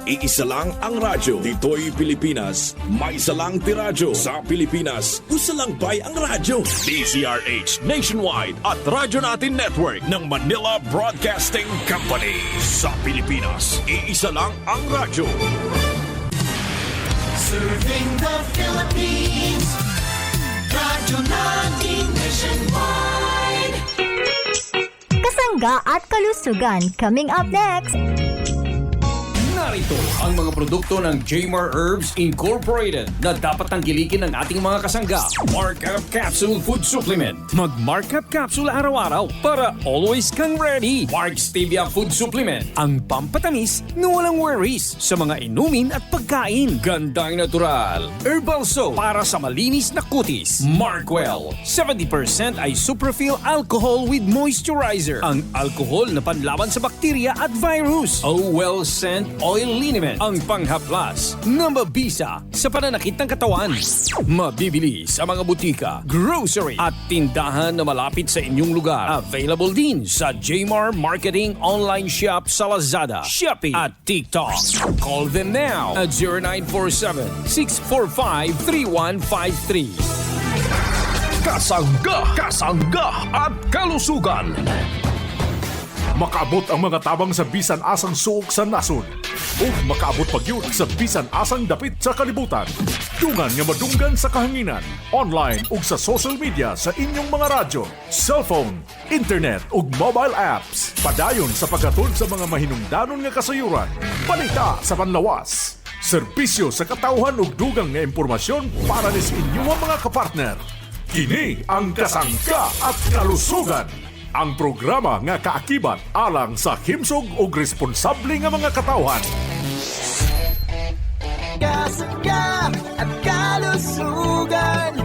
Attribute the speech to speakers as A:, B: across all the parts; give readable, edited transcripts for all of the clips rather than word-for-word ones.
A: iisa lang ang radyo. Dito'y Pilipinas, may isa lang tiradyo. Sa Pilipinas, usa lang bay ang radyo. DZRH Nationwide at Radyo Natin Network ng Manila Broadcasting Company. Sa Pilipinas, iisa lang ang radyo.
B: Serving the Philippines, Radyo Natin Nationwide.
C: Kasangga at kalusugan coming up next.
D: Narito ang mga produkto ng Jmar Herbs Incorporated na dapat tangkilikin ng ating mga kasangga. Markup Capsule Food Supplement. Mag-Markup Capsule araw-araw para always kang ready. Mark Stevia Food Supplement. Ang pampatamis na walang worries sa mga inumin at pagkain. Gandang natural. Herbal soap para sa malinis na kutis. Markwell. 70% ay Supraphil alcohol with moisturizer. Ang alcohol na panlaban sa bakterya at virus. Well Scent Oil Liniment, ang panghaplas na mabisa sa pananakit ng katawan. Mabibili sa mga butika, grocery at tindahan na malapit sa inyong lugar. Available din sa Jmar Marketing Online Shop sa Lazada, Shopee at TikTok. Call them now at 0947-645-3153.
E: Kasangga at kalusugan. Makaabot ang mga tabang sa bisan asang suok sa nasod. O makaabot pagyud sa bisan asang dapit sa kalibutan. Dungan nga madunggan sa kahanginan, online ug sa social media sa inyong mga radyo, cellphone, internet ug mobile apps. Padayon sa pagkatod sa mga mahinungdanon nga kasayuran. Balita sa panlawas. Serbisyo sa katawhan ug dugang nga impormasyon para ni sa inyong mga kapartner. Kini ang Kasangga at Kalusugan. Ang programa nga kaakibat alang sa himsog ug responsable nga mga katawhan.
B: Kasangga at kalusugan,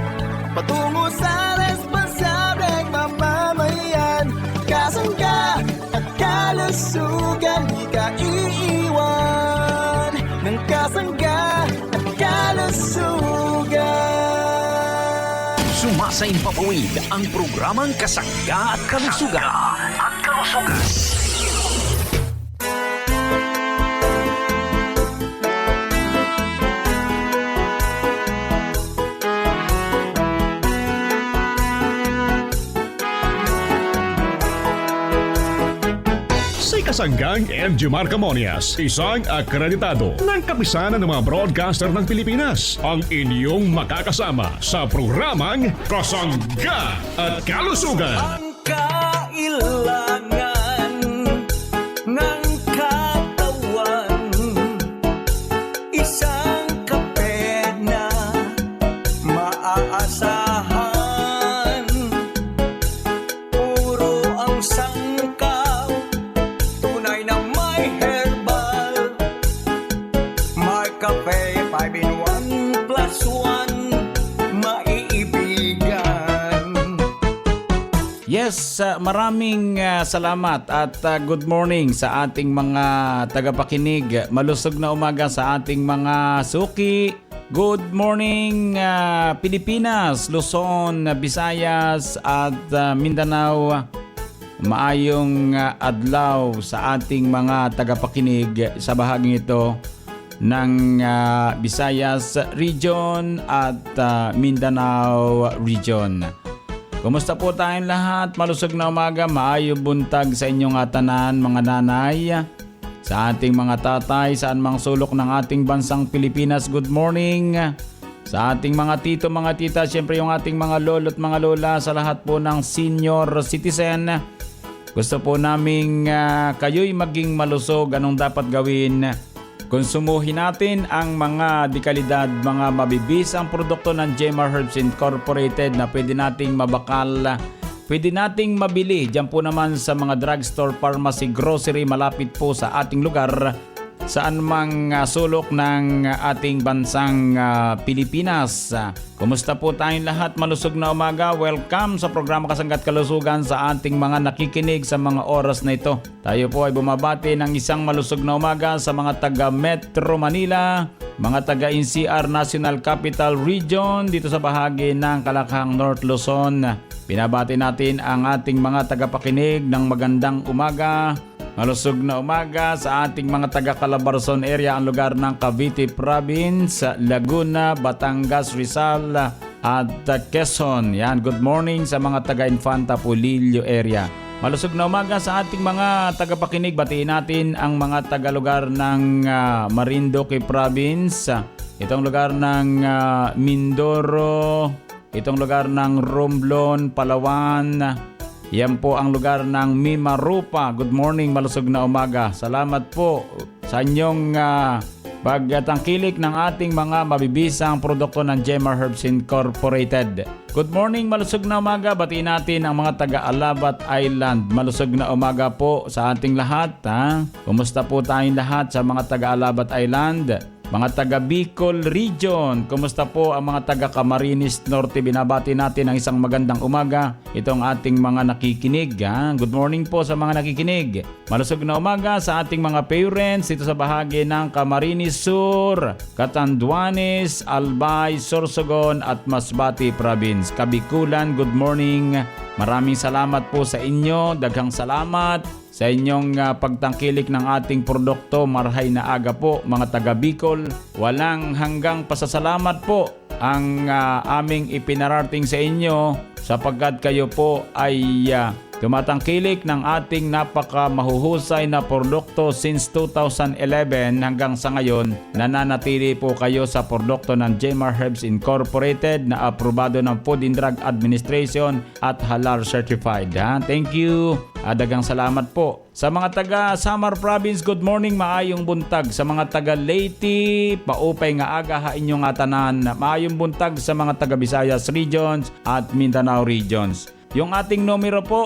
B: patungo sa responsableng mamamayan. Kasangga at kalusugan, di ka iiwan ng kasangga at kalusugan.
D: Sumasayang papawid ang programang Kasangga at Kalusugan.
E: Kasanggang MG Marcamonias, isang akreditado ng kapisanan ng mga broadcaster ng Pilipinas. Ang inyong makakasama sa programang Kasangga at Kalusugan.
B: Ang kailangan ng katawan, isang kape na maaasahan. Puro ang sangkaw, tunay na may herbal. May kape, 5 in 1 plus 1, maiibigan.
F: Yes, maraming salamat at good morning sa ating mga tagapakinig. Malusog na umaga sa ating mga suki. Good morning Pilipinas, Luzon, Visayas at Mindanao. Maayong adlaw sa ating mga tagapakinig sa bahaging ito ng Visayas Region at Mindanao Region. Kumusta po tayong lahat? Malusog na umaga, maayong buntag sa inyong tanan mga nanay, sa ating mga tatay, saan mang sulok ng ating bansang Pilipinas. Good morning sa ating mga tito, mga tita, siyempre yung ating mga lolo at mga lola, sa lahat po ng senior citizen. Gusto po naming kayo'y maging malusog. Anong dapat gawin? Konsumuhin natin ang mga dekalidad, mga mabibisang produkto ng Jmar Herbs Incorporated na pwede nating mabakal, pwede nating mabili diyan po naman sa mga drugstore, pharmacy, grocery malapit po sa ating lugar, saan mang sulok ng ating bansang Pilipinas. Kumusta po tayong lahat? Malusog na umaga. Welcome sa programa Kasangga at Kalusugan sa ating mga nakikinig sa mga oras na ito. Tayo po ay bumabati ng isang malusog na umaga sa mga taga Metro Manila, mga taga NCR National Capital Region, dito sa bahagi ng Kalakhang North Luzon. Pinabati natin ang ating mga tagapakinig ng magandang umaga. Malusog na umaga sa ating mga taga Calabarzon area, ang lugar ng Cavite Province, Laguna, Batangas, Rizal at Quezon. Yan, good morning sa mga taga Infanta Pulillo area. Malusog na umaga sa ating mga tagapakinig. Batiin natin ang mga taga-lugar ng Marinduque Province, itong lugar ng Mindoro, itong lugar ng Romblon, Palawan. Yan po ang lugar ng Mimarupa. Good morning, malusog na umaga. Salamat po sa inyong pagtangkilik ng ating mga mabibisang produkto ng Jemar Herbs Incorporated. Good morning, malusog na umaga. Batiin natin ang mga taga-Alabat Island. Malusog na umaga po sa ating lahat. Kumusta po tayong lahat sa mga taga-Alabat Island? Mga taga Bicol Region, kumusta po ang mga taga Camarines Norte? Binabati natin ang isang magandang umaga itong ating mga nakikinig. Good morning po sa mga nakikinig. Malusog na umaga sa ating mga parents dito sa bahagi ng Camarines Sur, Catanduanes, Albay, Sorsogon at Masbate Province. Kabikulan, good morning. Maraming salamat po sa inyo. Daghang salamat sa inyong pagtangkilik ng ating produkto. Marhay na aga po mga taga Bicol. Walang hanggang pasasalamat po ang aming ipinarating sa inyo sapagkat kayo po ay tumatangkilik ng ating napaka mahuhusay na produkto since 2011 hanggang sa ngayon. Nananatili po kayo sa produkto ng Jemar Herbs Incorporated na aprobado ng Food and Drug Administration at halal certified. Thank you. Daghang salamat po. Sa mga taga Samar Province, good morning, maayong buntag. Sa mga taga Leyte, paupay nga aga ha inyong atanan. Maayong buntag sa mga taga Visayas Regions at Mindanao Regions. Yung ating numero po,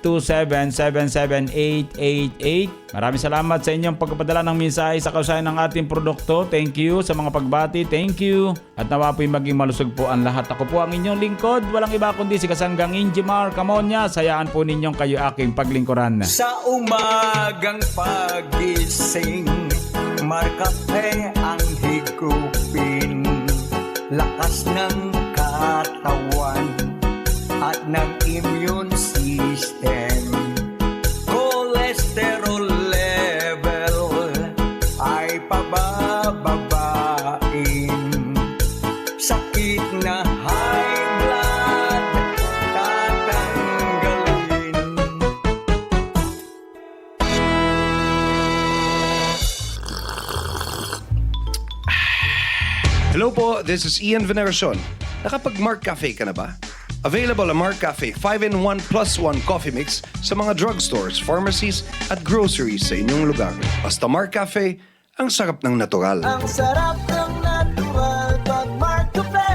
F: 091827778888. Maraming salamat sa inyong pagpapadala ng mensahe sa kausayan ng ating produkto. Thank you sa mga pagbati. Thank you. At nawa po'y maging malusog po ang lahat. Ako po ang inyong lingkod. Walang iba kundi si Kasanggang Injimar Camonia. Sayaan po ninyong kayo aking paglingkuran.
B: Sa umagang pagising, Marcafe ang higupin, lakas ng katawan at ng immune system. Cholesterol level ay pabababain. Sakit na high blood tatanggalin.
G: Hello po, this is Ian Veneracion. Nakapag-Mark Cafe ka na ba? Available ang Mark Cafe 5-in-1 plus 1 coffee mix sa mga drugstores, pharmacies at groceries sa inyong lugar. Basta Mark Cafe, ang sarap ng natural.
B: Ang sarap ng natural pag Mark Cafe.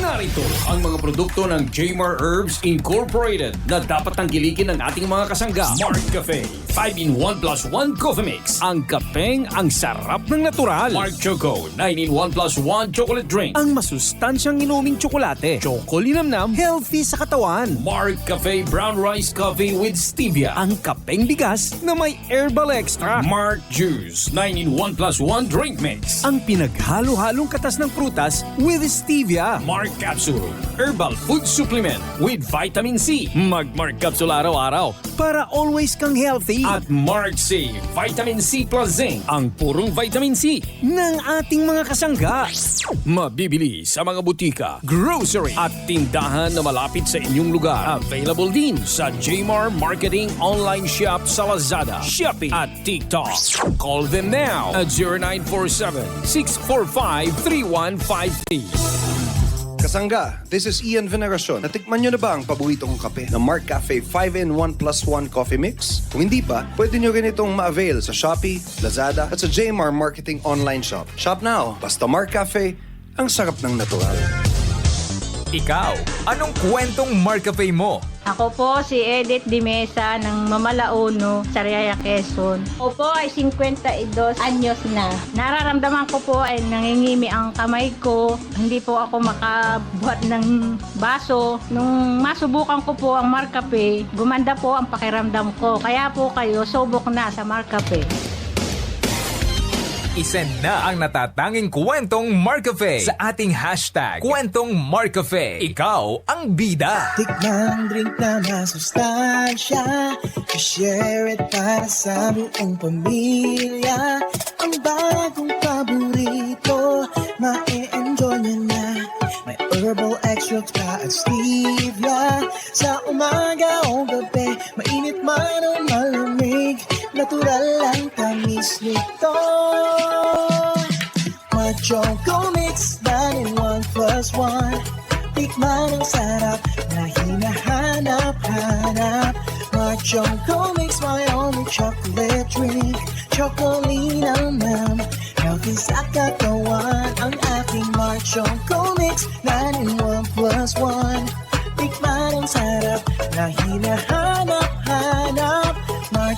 D: Narito ang mga produkto ng Jemar Herbs Incorporated na dapat tangkilikin ng ating mga kasangga. Mark Cafe 5-in-1 plus 1 coffee mix. Ang kapeng ang sarap ng natural. Mark Choco 9-in-1 plus 1 chocolate drink. Ang masustansyang inuming tsokolate. Chocolinamnam, healthy sa katawan. Mark Cafe brown rice coffee with stevia. Ang kapeng bigas na may herbal extra. Mark Juice 9-in-1 plus 1 drink mix. Ang pinaghalo-halong katas ng prutas with stevia. Mark Capsule herbal food supplement with vitamin C. Mag-Mark Capsule araw-araw para always kang healthy. At Mark C Vitamin C plus Zinc, ang purong vitamin C ng ating mga kasangga. Mabibili sa mga butika, grocery at tindahan na malapit sa inyong lugar. Available din sa Jemar Marketing Online Shop sa Lazada, Shopee at TikTok. Call them now at 0947-645-3153.
G: Kasangga, this is Ian Veneracion. Natikman nyo na ba ang paborito kong kape na Mark Cafe 5-in-1 plus 1 coffee mix? Kung hindi pa, pwede nyo rin itong ma-avail sa Shopee, Lazada at sa Jemar Marketing Online Shop. Shop now, basta Mark Cafe, ang sarap ng natural.
H: Ikaw, anong kwentong Mark Cafe mo?
I: Ako po si Edith Dimesa ng Mamalaono, Sariaya, Quezon. Ako po ay 52 anyos na. Nararamdaman ko po ay nangingimi ang kamay ko. Hindi po ako makabuhat ng baso. Nung masubukan ko po ang Mark Cafe, gumanda po ang pakiramdam ko. Kaya po kayo, subok na sa Mark Cafe.
H: isend na ang natatanging kwentong Marcafe sa ating hashtag Kwentong Marcafe. Ikaw ang bida.
B: Tikman drink na masustansya, i-share it para sa buong pamilya. Ang bagong paborito, ma-e-enjoy nyo na. May herbal extract pa at stevia. Sa umaga o gabi, mainit man o malamig, natural lang tamis nito. Choco Mix 9-in-1+1. Tikman ang sarap na hinahanap-hanap. Choco Mix, my only chocolate drink. Chocolina ma'am, healthy sa katawan. Ang aking Choco Mix 9-in-1+1. Tikman ang sarap na hinahanap-hanap.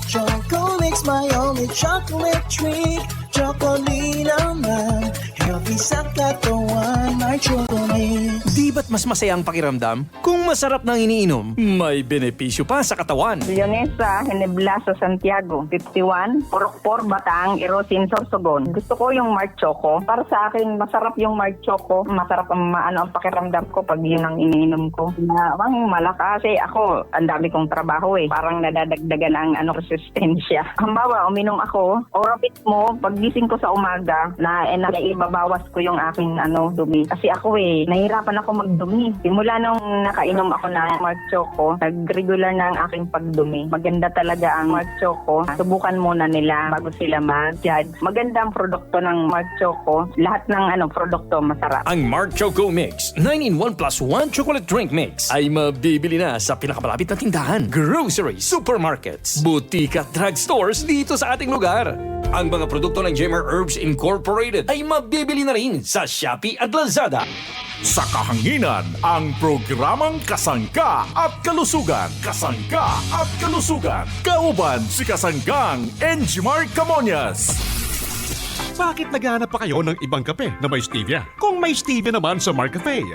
B: Choco Mix, my only chocolate drink. Chocolina ma'am, healthy sa katawan. My Choco Mix.
D: Di ba't mas masaya ang pakiramdam? Kung masarap nang iniinom, may benepisyo pa sa katawan.
J: Leonesa Heneblaso Santiago, 51, Purokpor, Bataang, Erosin, Sorsogon. Gusto ko yung Mark Choco. Para sa akin, masarap yung Mark Choco. Masarap ang ang pakiramdam ko pag yun ang iniinom ko. Ang malakas. Kasi ako, ang dami kong trabaho eh. Parang nadadagdagan ang resistensya. Hambawa, uminom ako, Orapit mo, paggising ko sa umaga, naibabawas ko yung aking dumi. Kasi ako nahirapan ako magdumi. Simula nung nakainom ako ng Mark Choco, nag-regular na ang aking pagdumi. Maganda talaga ang Mark Choco. Subukan muna nila bago sila mag-judge. Maganda ang produkto ng Mark Choco. Lahat ng produkto masarap.
D: Ang Mark Choco Mix 9-in-1+1 chocolate drink mix ay mabibili na sa pinakamalapit na tindahan, groceries, supermarkets, butika at drugstores dito sa ating lugar. Ang mga produkto ng Jemar Herbs Incorporated ay mabibili na rin sa Shopee at Lazada.
E: Sa kahanginan, ang programang Kasangga at Kalusugan. Kasangga at Kalusugan. Kauban si Kasanggang Enjimar Camonias. Bakit naghahanap pa kayo ng ibang kape na may stevia? Kung may stevia naman sa Marcafe,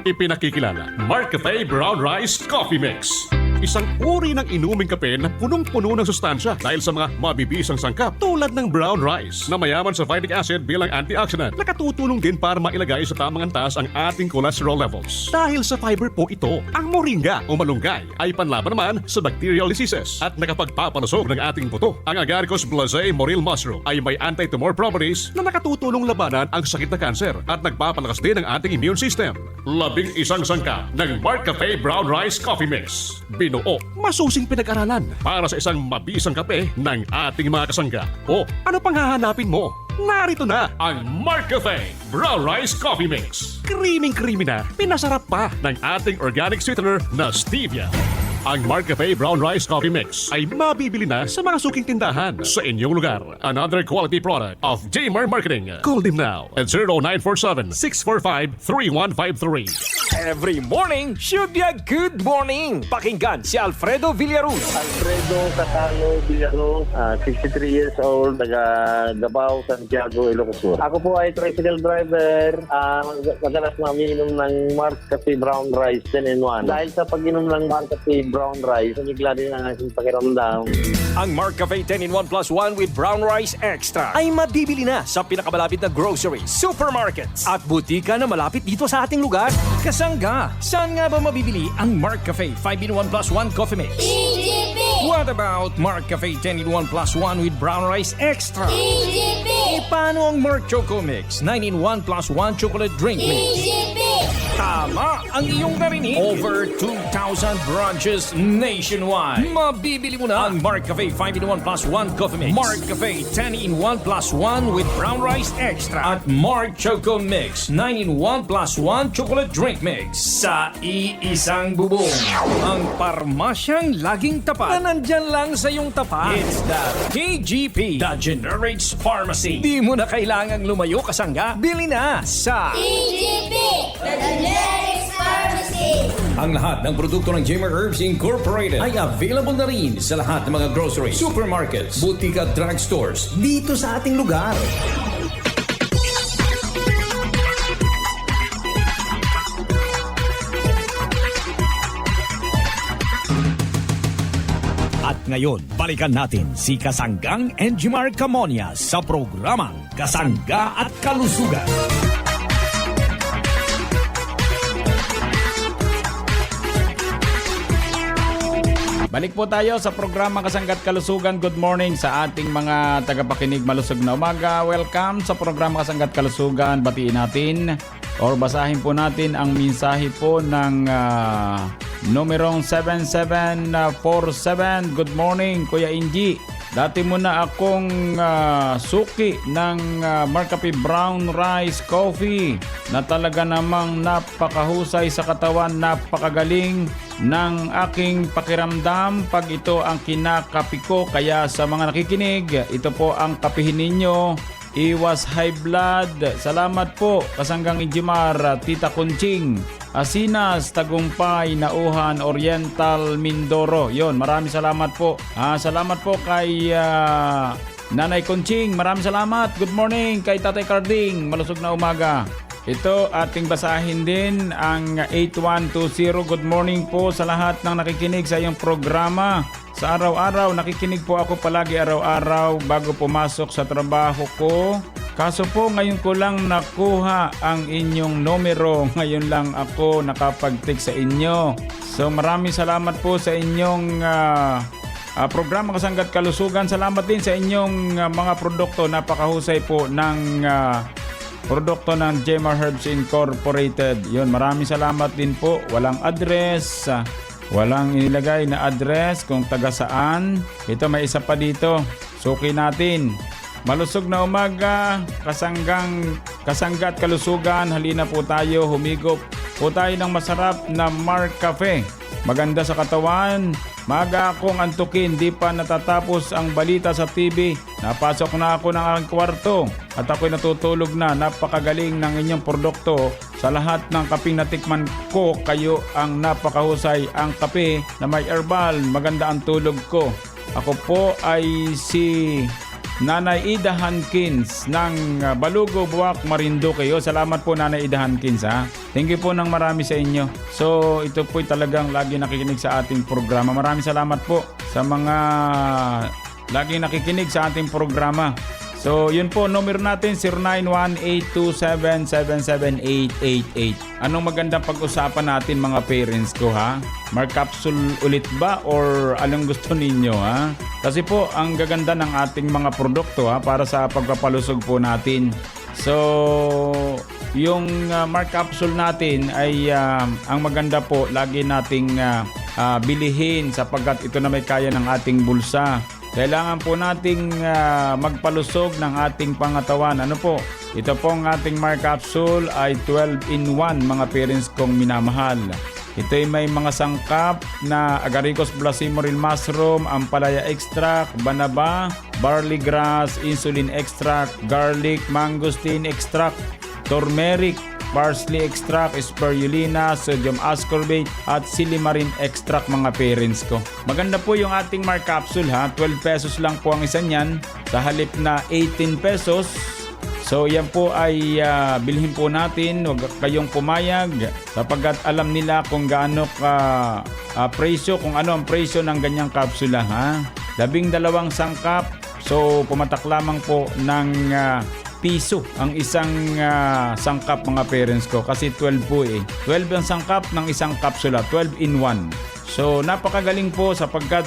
E: ipinakikilala Marcafe Brown Rice Coffee Mix. Isang uri ng inuming kape na punong-puno ng sustansya dahil sa mga mabibisang sangkap tulad ng brown rice na mayaman sa phytic acid bilang antioxidant. Nakatutulong din para mailagay sa tamang antas ang ating cholesterol levels. Dahil sa fiber po ito, ang moringa o malunggay ay panlaban naman sa bacterial diseases at nakapagpapalusog ng ating buto. Ang Agaricus blazei morel mushroom ay may anti-tumor properties na nakatutulong labanan ang sakit na kanser at nagpapalakas din ang ating immune system. 11 sangkap ng Marcafe Brown Rice Coffee Mix. Binuo, masusing pinag-aralan para sa isang mabisang kape ng ating mga kasangga. O ano pang hahanapin mo? Narito na ang Marcafe Brown Rice Coffee Mix. Creaming-creamy na, pinasarap pa ng ating organic sweetener na stevia. Ang Marcafe Brown Rice Coffee Mix ay mabibili na sa mga suking tindahan sa inyong lugar. Another quality product of Jmar Marketing. Call them now at 0947-645-3153.
D: Every morning should be a good morning. Pakinggan si Alfredo Villaruz.
K: Alfredo Catalo Villaruz, 63 years old, taga Davao, Santiago, Ilocos Sur. Ako po ay tricycle driver. Madalas maminom ng Marcafe Brown Rice 10-in-1. Dahil sa pag-inom ng Marcafe Brown Rice, sumigla din ang aking pakiramdam.
D: Ang Marcafe 10-in-1+1 with Brown Rice Extra ay mabibili na sa pinakamalapit na groceries, supermarkets at butika na malapit dito sa ating lugar. Kasangga, saan nga ba mabibili ang Marcafe 5-in-1+1 Coffee Mix? EGP! What about Marcafe 10-in-1+1 with Brown Rice Extra? EGP! Paano ang Mark Choco Mix 9-in-1+1 Chocolate Drink Mix? EGP! Tama ang iyong narinig. Over 2,000 branches nationwide. Mabibili mo na ang Marcafe 5-in-1+1 Coffee Mix, Marcafe 10-in-1+1 with Brown Rice Extra at Mark Choco Mix 9-in-1+1 Chocolate Drink Mix sa iisang bubong. Ang parmasyang laging tapat na nandyan lang sa iyong tapat. It's the KGP, the Generics Pharmacy. Di mo na kailangang lumayo, kasangga. Bili na sa
L: KGP, the Generics Pharmacy.
D: Ang lahat ng produkto ng Jemar Herbs Incorporated ay available na rin sa lahat ng mga groceries, supermarkets, butika at drugstores dito sa ating lugar. At ngayon, balikan natin si Kasanggang Enjimar Camonia sa programang Kasangga at Kalusugan.
F: Balik po tayo sa programa Kasangga at Kalusugan. Good morning sa ating mga tagapakinig, malusog na umaga. Welcome sa programa Kasangga at Kalusugan. Batiin natin or basahin po natin ang mensahe po ng numerong 7747. Good morning, Kuya Inji. Dati mo na akong suki ng Marcafe Brown Rice Coffee na talaga namang napakahusay sa katawan, napakagaling ng aking pakiramdam pag ito ang kinakapi ko. Kaya sa mga nakikinig, ito po ang kapihin ninyo. Iwas high blood. Salamat po, Kasanggang Injimar, Tita Kunching, Asinas, Tagumpay, Nauhan, Oriental, Mindoro. Yon, maraming salamat po. Salamat po kay Nanay Kunching. Maraming salamat. Good morning kay Tatay Carding. Malusog na umaga. Ito ating basahin din ang 8120. Good morning po sa lahat ng nakikinig sa iyong programa. Sa araw-araw, nakikinig po ako palagi araw-araw bago pumasok sa trabaho ko. Kaso po ngayon ko lang nakuha ang inyong numero. Ngayon lang ako nakapag-text sa inyo. So maraming salamat po sa inyong programa Kasangga at Kalusugan. Salamat din sa inyong mga produkto. Napakahusay po ng produkto ng Jemar Herbs Incorporated. Yun, maraming salamat din po. Walang address. Walang inilagay na address kung taga saan. Ito may isa pa dito. Suki natin. Malusog na umaga, Kasangga at Kalusugan. Halina po tayo, humigop po tayo ng masarap na Marcafe. Maganda sa katawan. Maga akong antukin, di pa natatapos ang balita sa TV. Napasok na ako ng aking kwarto at ako'y natutulog na. Napakagaling ng inyong produkto. Sa lahat ng kaping natikman ko, kayo ang napakahusay. Ang kape na may herbal, maganda ang tulog ko. Ako po ay si Nanay Ida Hankins ng Balugo, Buwak, Marinduque. Salamat po Nanay Ida Hankins ha. Thank you po ng marami sa inyo. So ito po talagang lagi nakikinig sa ating programa. Maraming salamat po sa mga lagi nakikinig sa ating programa. So yun po, numero natin 091827778888. Anong magandang pag-usapan natin mga parents ko ha? Mark capsule ulit ba or anong gusto ninyo ha? Kasi po ang gaganda ng ating mga produkto ha para sa pagpapalusog po natin. So yung Mark capsule natin ay ang maganda po lagi nating bilihin sapagkat ito na may kaya ng ating bulsa. Kailangan po nating magpalusog ng ating pangatawan. Ano po? Ito pong ating Mark capsule ay 12-in-1 mga parents kong minamahal. Ito ay may mga sangkap na agaricus blossimoril mushroom, ampalaya extract, banaba, barley grass, insulin extract, garlic, mangosteen extract, turmeric, parsley extract, spirulina, sodium ascorbate at silimarin extract mga parents ko. Maganda po yung ating Mark capsule ha. 12 pesos lang po ang isa niyan sa halip na 18 pesos. So yan po ay bilhin po natin. Huwag kayong pumayag sapagkat alam nila kung gaano presyo, kung ano ang presyo ng ganyang kapsula ha. 12 sangkap. So pumatak lamang po ng piso ang isang sangkap mga parents ko kasi 12 po 12 ang sangkap ng isang kapsula, 12-in-1. So napakagaling po sapagkat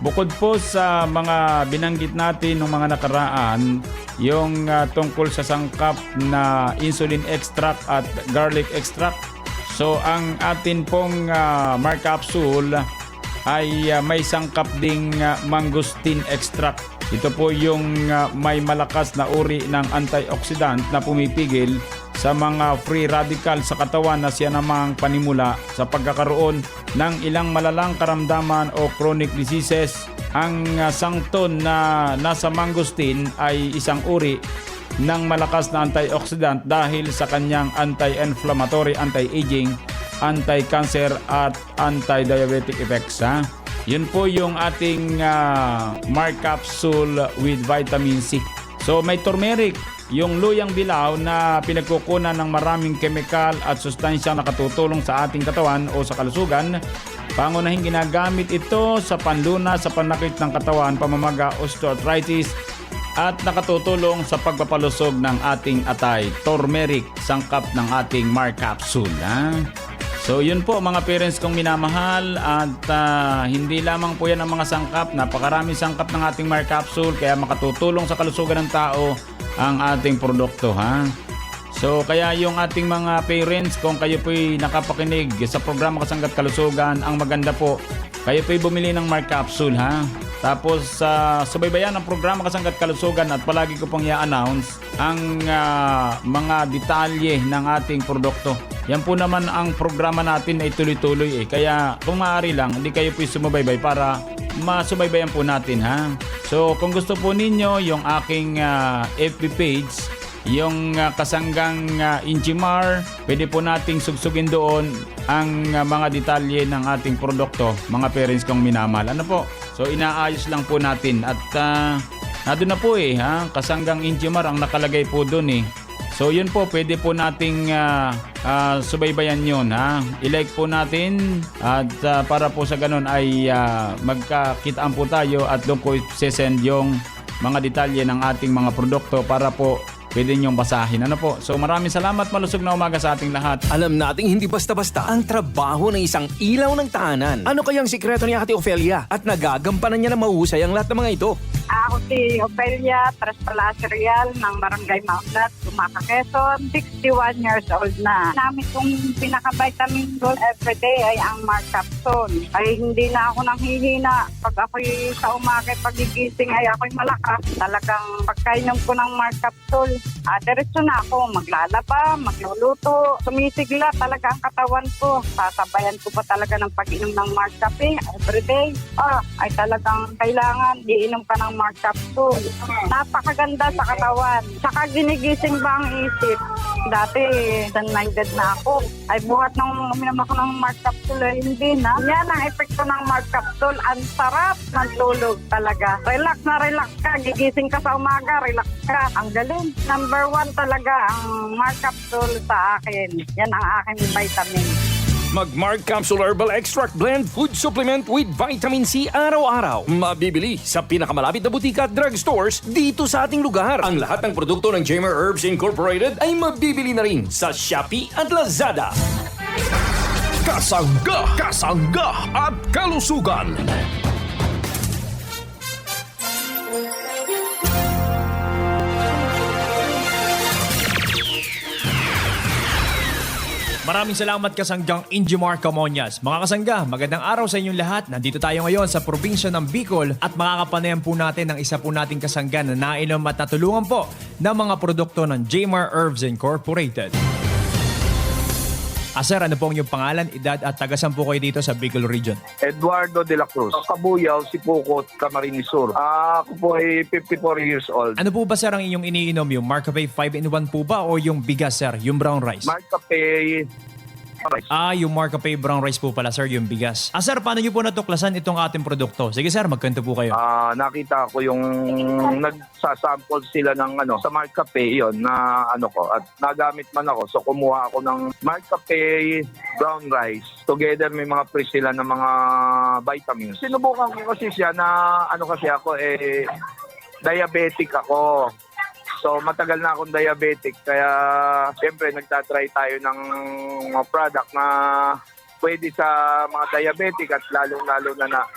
F: bukod po sa mga binanggit natin ng mga nakaraan, yung tungkol sa sangkap na insulin extract at garlic extract. So ang atin pong Mark capsule ay may sangkap ding mangosteen extract. Ito po yung may malakas na uri ng antioxidant na pumipigil sa mga free radical sa katawan na siya namang panimula sa pagkakaroon ng ilang malalang karamdaman o chronic diseases. Ang sangton na nasa mangosteen ay isang uri ng malakas na antioxidant dahil sa kanyang anti-inflammatory, anti-aging, anti-cancer at anti-diabetic effects ha. Yun po yung ating Mark capsule with vitamin C. So may turmeric, yung luyang bilaw na pinagkukunan ng maraming chemical at sustansyang nakatutulong sa ating katawan o sa kalusugan Pangunahing ginagamit ito sa panlunas sa panakit ng katawan, pamamaga, osteoarthritis, at nakatutulong sa pagpapalusog ng ating atay. Turmeric, sangkap ng ating Mark Capsule. So yun po mga parents kong minamahal, at hindi lamang po yan ang mga sangkap. Napakaraming sangkap ng ating Mark Capsule, kaya makatutulong sa kalusugan ng tao ang ating produkto. So kaya yung ating mga parents, kung kayo po'y nakapakinig sa programa Kasangga't Kalusugan, ang maganda po, kayo po'y bumili ng Mark Capsule. Tapos subaybayan ang programa Kasangga't Kalusugan, at palagi ko pong i-announce ang mga detalye ng ating produkto. Yan po naman ang programa natin ay tuloy-tuloy Kaya kung maaari lang, hindi kayo po sumubaybay para masubaybayan po natin. So kung gusto po ninyo yung aking FB page, yung kasanggang Injimar, pwede po nating sugsugin doon ang mga detalye ng ating produkto, mga parents kong minamahal. Ano po? So inaayos lang po natin, at nandun na po kasanggang Injimar ang nakalagay po doon So yun po, pwede po nating subaybayan yun. I-like po natin, at para po sa ganun ay magkakitaan po tayo, at doon ko sesend yung mga detalye ng ating mga produkto para po pwede niyong basahin. Ano po? So maraming salamat, malusog na umaga sa ating lahat.
D: Alam nating hindi basta-basta ang trabaho ng isang ilaw ng tahanan. Ano kayang sikreto ni Ate Ofelia? At nagagampanan niya na mahusay ang lahat ng mga ito?
J: Ako si Ofelia Traspalacial ng Barangay Maunat, Tumaca, Quezon. 61 years old na. Namin kong pinaka-vitamin gold everyday ay ang Mark Capsule. Ay hindi na ako nanghihina. Pag ako'y sa umaga, pagigising ay ako'y malakas. Talagang pagkainom ko ng Mark Capsule, diretso na ako maglalaba, magluluto. Sumisigla talaga ang katawan ko. Sasabayan ko pa talaga ng pag-inom ng Mark Cafe everyday. Ay talagang kailangan iinom ka ng Mark Capsule. Napakaganda sa katawan. Saka ginigising ba ang isip? Dati, minded na ako. Ay buhat nang uminom ako ng Mark Capsule, hindi na. Yan ang epekto ng Mark Capsule. Ang sarap ng tulog talaga. Relax na relax ka. Gigising ka sa umaga, relax ka. Ang galing. Number 1 talaga ang Mark Capsule sa akin. Yan ang aking vitamin.
D: Mag-Mark Capsule Herbal Extract Blend Food Supplement with Vitamin C araw-araw. Mabibili sa pinakamalapit na butika at drugstores dito sa ating lugar. Ang lahat ng produkto ng Jamer Herbs Incorporated ay mabibili na rin sa Shopee at Lazada.
A: Kasangga, kasangga at kalusugan.
M: Maraming salamat kasanggang Injimar Camonias. Mga kasangga, magandang araw sa inyong lahat. Nandito tayo ngayon sa probinsya ng Bicol at makakapanayan po natin ang isa po nating kasangga na nainom at natulungan po ng mga produkto ng Jamer Herbs Incorporated. Sir, ano po ang inyong pangalan, edad at tagasan po kayo dito sa Bicol Region?
K: Eduardo de la Cruz. Kabuyaw, Sipukot, Camarines Sur. Ako po ay 54 years old.
M: Ano po ba sir ang inyong iniinom? Yung Mark Cafe 5-in-1 po ba o yung bigas sir, yung brown rice?
K: Mark Cafe rice.
M: Yung Mark Cafe brown rice po pala sir, yung bigas. Sir, paano nyo po natuklasan itong ating produkto? Sige sir, magkwento po kayo.
K: Nakita ko yung nagsasample sila ng sa Mark Cafe yon na ko at nagamit man ako. So kumuha ako ng Mark Cafe brown rice. Together may mga pre sila ng mga vitamins. Sinubukan ko kasi siya na kasi ako diabetic ako. So matagal na akong diabetic kaya siyempre nagtatry tayo ng mga product na pwede sa mga diabetic at lalong-lalo na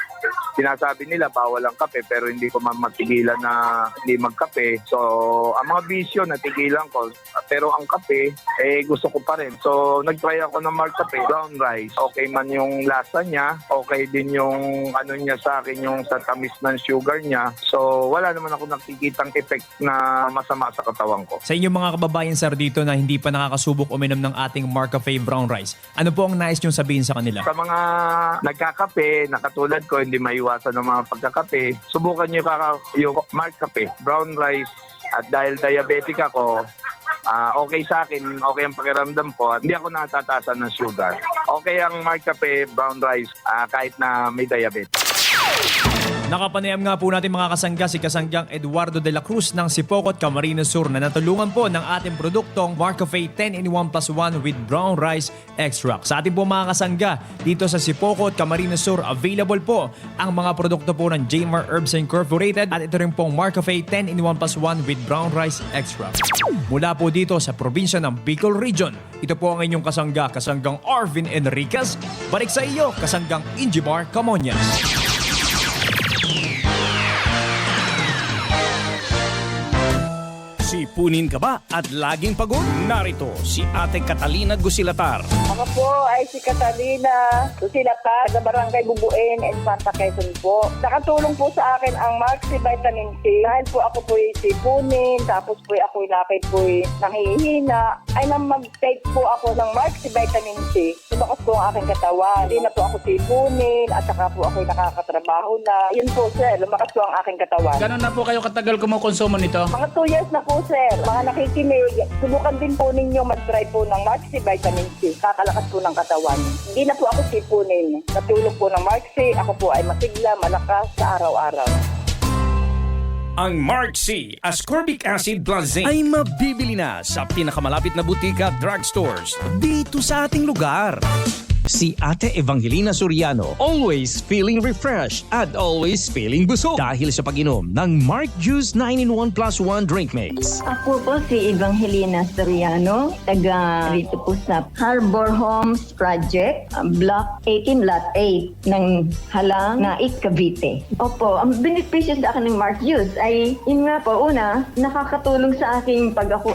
K: sinasabi nila bawal ang kape pero hindi ko matigilan na hindi magkape. So ang mga bisyo natigilan ko pero ang kape gusto ko pa rin. So nagtry ako ng Mark Cafe brown rice. Okay man yung lasa niya, okay din yung niya sa akin yung sa tamis ng sugar niya. So wala naman ako nakikitang effect na masama sa katawan ko.
M: Sa inyong mga kababayan sir dito na hindi pa nakakasubok uminom ng ating Mark Cafe brown rice, ano po ang nais niyong sabihin sa kanila?
K: Sa mga nagkakape na katulad ko, hindi maiwasan ng mga pagkakape, subukan niyo yung Mark Cafe brown rice. At dahil diabetic ako, okay sa akin, okay ang pakiramdam ko at hindi ako natataasan ng sugar. Okay ang Mark Cafe brown rice kahit na may diabetes.
M: Nakapanayam nga po natin mga kasangga si Kasanggang Eduardo de la Cruz ng Sipocot, Camarines Sur na natulungan po ng ating produktong Marcafe 10-in-1 plus 1 with brown rice extract. Sa ating po mga kasangga dito sa Sipocot, Camarines Sur, available po ang mga produkto po ng Jmar Herbs Incorporated at ito rin pong Marcafe 10-in-1 plus 1 with brown rice extract. Mula po dito sa probinsya ng Bicol Region, ito po ang inyong kasangga, Kasanggang Arvin Enriquez. Balik sa iyo, Kasanggang Injimar Camonias.
D: Sipunin ka ba at laging pagod? Narito si Ate Catalina Gusilatar.
J: Ako po ay si Catalina Gusilatar, sa Barangay Bubuin and Santa Quezon po. Nakatulong po sa akin ang Maxi Vitamin C. Dahil po ako po sipunin, tapos po ako lakay po nangihina, ay nang mag-take po ako ng Maxi Vitamin C. Tumakas po ang aking katawan. Hindi na po ako sipunin at saka po ako nakakatrabaho na. Yun po sir, lumakas po ang aking katawan.
F: Gano'n na po kayo katagal kumukonsumo nito?
J: Mga 2 years na po sir. Mga nakikinig, subukan din po ninyo mag-try po ng Maxi Vitamin C. Kakalakas po ng katawan. Hindi na po ako sipunin. Natulog po ng Maxi, ako po ay masigla, malakas sa araw-araw.
D: Ang Mark C. Ascorbic Acid Plus Zinc ay mabibili na sa pinakamalapit na butika at drugstores dito sa ating lugar. Si Ate Evangelina Soriano, always feeling refreshed at always feeling busog dahil sa pag-inom ng Mark Juice 9-in-1 plus 1 drink mix.
N: Ako po si Evangelina Soriano, taga rito po sa Harbor Homes Project, Block 18, Lot 8 ng Halang, Naik, Cavite. Opo, ang benepisyo sa akin ng Mark Juice ay, yun nga po, una, nakakatulong sa aking pag ako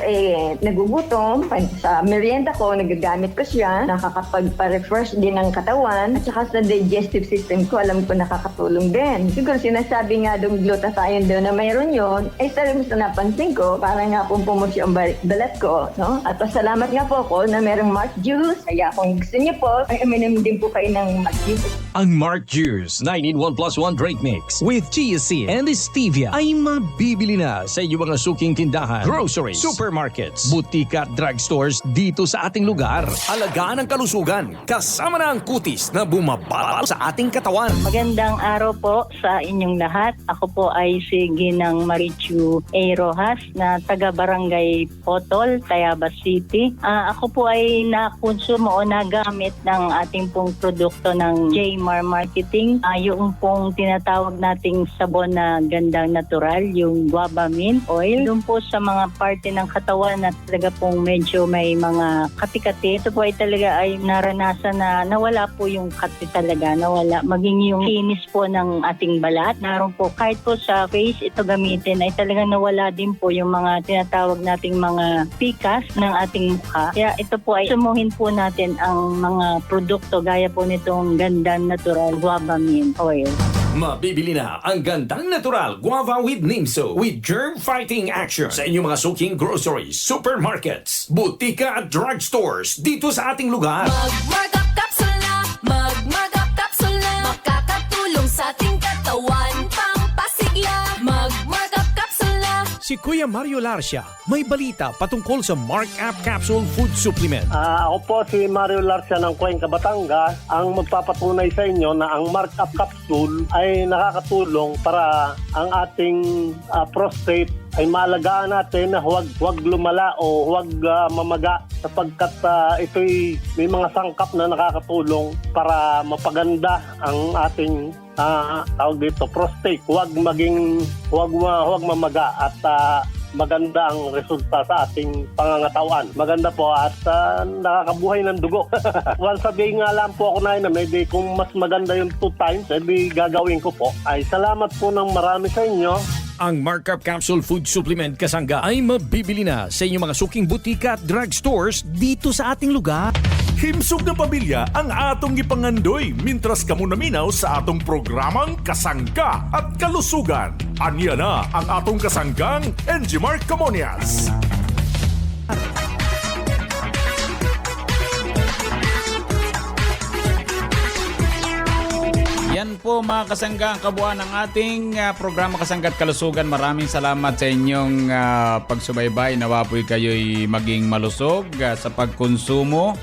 N: nagugutom, sa merienda ko, nagagamit ko siya, nakakapagpa-refresh din ng katawan at saka sa digestive system ko, alam ko nakakatulong din. Siguro sinasabi nga doon glutathione doon na mayroon yun, ay sarili sa napansin ko, para nga pong pumusyo ang balat ko, no? At pasalamat nga po ako na mayroong Mark Juice, kaya kung gusto niyo po, ay uminom din po kayo ng Mark Juice.
D: Ang Mark Juice 9-in-1 plus 1 drink mix with chia seed and stevia ay mabibili na sa inyong mga suking tindahan, groceries, supermarkets, butika at drugstores dito sa ating lugar. Alagaan ang kalusugan, kasama na ang kutis na bumabara sa ating katawan.
O: Magandang araw po sa inyong lahat. Ako po ay si Ginang Marichu A. Rojas na taga-barangay Potol, Tayabas City. Ako po ay nakonsumo o nagamit ng ating pong produkto ng Jmar Marketing. Yung pong tinatawag nating sabon na gandang natural, yung guava mint oil. Doon po sa mga parte ng katawan na talaga pong medyo may mga kati-kati. Ito po ay talaga ay naranasan na nawala po yung kati talaga, nawala. Maging yung kinis po ng ating balat. Naroon po, kahit po sa face ito gamitin, ay talagang nawala din po yung mga tinatawag nating mga pikas ng ating mukha. Kaya ito po ay sumuhin po natin ang mga produkto gaya po nitong gandang natural guava mint oil.
D: Mabibili na ang gandang natural guava with Nimso with germ-fighting action sa inyong mga suking groceries, supermarkets, butika at drugstores dito sa ating lugar.
L: Mag-markup capsule na, mag-markup capsule na, makakatulong sa ating katawan, pampasigla. Mag-markup capsule na.
D: Si Kuya Mario Larcia, may balita patungkol sa Mark Up Capsule Food Supplement.
K: Ako po si Mario Larcia ng Cuenca, Batangas, ang magpapatunay sa inyo na ang Mark Up Capsule ay nakakatulong para ang ating prostate ay maalagaan natin na huwag lumala o huwag mamaga sapagkat ito'y may mga sangkap na nakakatulong para mapaganda ang ating tawag dito, prostate. Huwag mamaga at maganda ang resulta sa ating pangangatawan. Maganda po at nakakabuhay ng dugo. Once a day nga lang po ako nainom, edi kung mas maganda yung 2 times, edi gagawin ko po. Ay salamat po ng marami sa inyo.
D: Ang Markup Capsule Food Supplement kasangga ay mabibili na sa inyong mga suking butika at drugstores dito sa ating lugar.
E: Himsog na pamilya ang atong ipangandoy mintras kamo naminaw sa atong programang Kasangga at Kalusugan. Anya na ang atong kasanggang Enjimar Camonias.
F: Yan po mga kasangga ang kabuuan ng ating programa Kasangga at Kalusugan. Maraming salamat sa inyong pagsubaybay. Nawa po'y kayo'y maging malusog sa pagkonsumo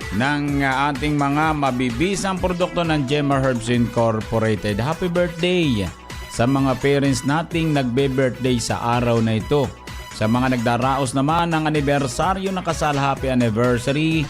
F: ng ating mga mabibisang produkto ng Jmar Herbs Incorporated. Happy birthday sa mga parents nating nagbe-birthday sa araw na ito. Sa mga nagdaraos naman ng anibersaryo na kasal, happy anniversary.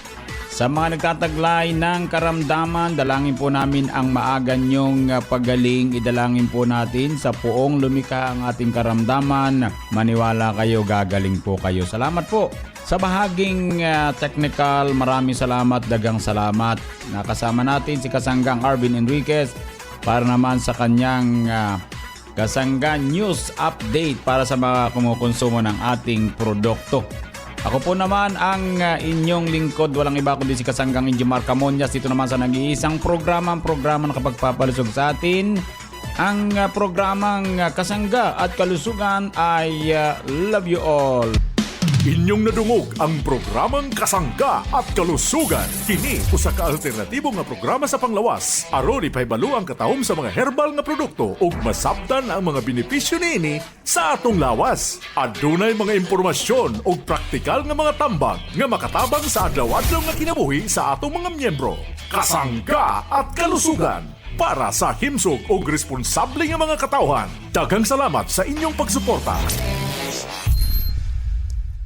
F: Sa mga nagtataglay ng karamdaman, dalangin po namin ang maaga niyong pagaling. Idalangin po natin sa Poong lumikha ang ating karamdaman. Maniwala kayo, gagaling po kayo. Salamat po. Sa bahaging technical, maraming salamat, dagang salamat. Nakasama natin si Kasanggang Arvin Enriquez para naman sa kanyang Kasangga News Update para sa mga kumukonsumo ng ating produkto. Ako po naman ang inyong lingkod, walang iba kundi si Kasanggang Injimar Camonias. Dito naman sa nag-iisang programa na kapagpapalusog sa atin. Ang programang Kasangga at Kalusugan ay love you all.
E: Inyong nadungog ang programang Kasangga at Kalusugan. Kini usa ka alternatibo nga programa sa panglawas. Aron ipahibalo ang katahom sa mga herbal nga produkto ug masabtan ang mga benepisyo niini sa atong lawas. Adunay mga impormasyon ug praktikal nga mga tambag nga makatabang sa adlaw-adlaw nga kinabuhi sa atong mga miyembro. Kasangga at Kalusugan para sa himsog ug responsable nga mga katawhan. Daghang salamat sa inyong pagsuporta.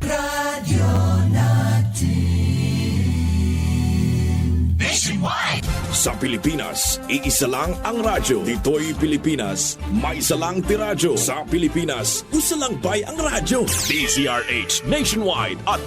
L: Radyo natin Nationwide.
A: Sa Pilipinas, iisa lang ang radyo. Dito'y Pilipinas, may isa lang tiradyo. Sa Pilipinas, usa lang bay ang radyo. DZRH Nationwide at